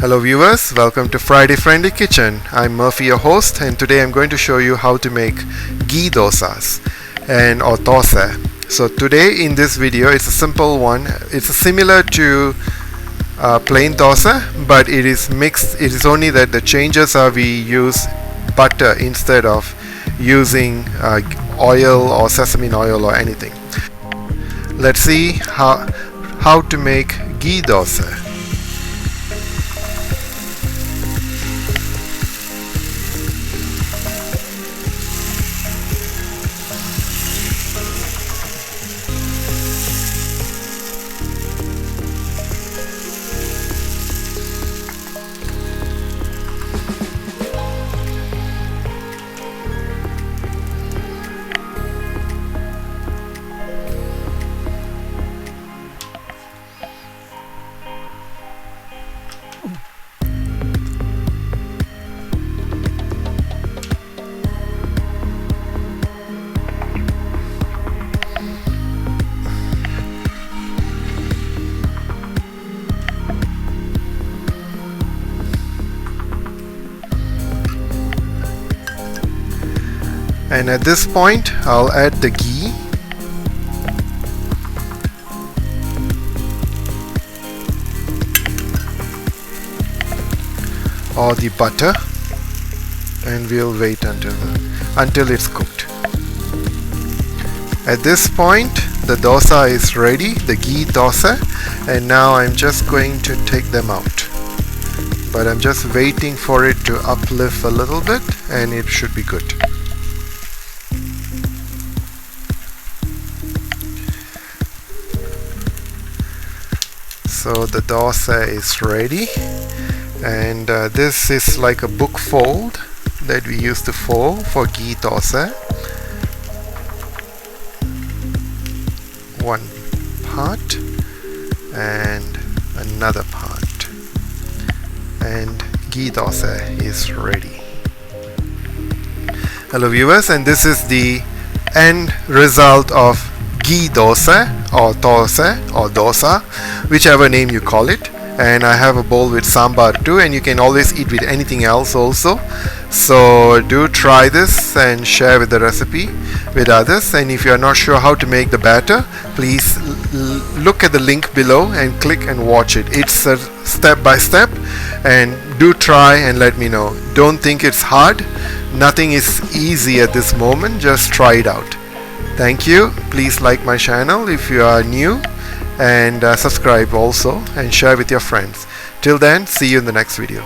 Hello viewers, welcome to Friday Friendly Kitchen. I'm Murphy, your host, and today I'm going to show you how to make ghee dosas or tosai. So today in this video, it's a simple one. It's similar to plain dosa, but it is mixed. It is only that the changes are we use butter instead of using oil or sesame oil or anything. Let's see how to make ghee dosa. And at this point, I'll add the ghee. Or the butter, and we'll wait until it's cooked. At this point, the dosa is ready, the ghee dosa, and now I'm just going to take them out. But I'm just waiting for it to uplift a little bit, and it should be good. So the dosa is ready, and this is like a book fold that we used to fold for ghee dosa. One part and another part, and ghee dosa is ready. Hello viewers, and this is the end result of ghee dosa or tosai or dosa, whichever name you call it. And I have a bowl with sambar too, and you can always eat with anything else also. So do try this and share with the recipe with others. And if you are not sure how to make the batter, please look at the link below and click and watch it. It's a step by step, and do try and let me know. Don't think it's hard. Nothing is easy at this moment. Just try it out. Thank you. Please like my channel if you are new, and subscribe also and share with your friends. Till then, see you in the next video.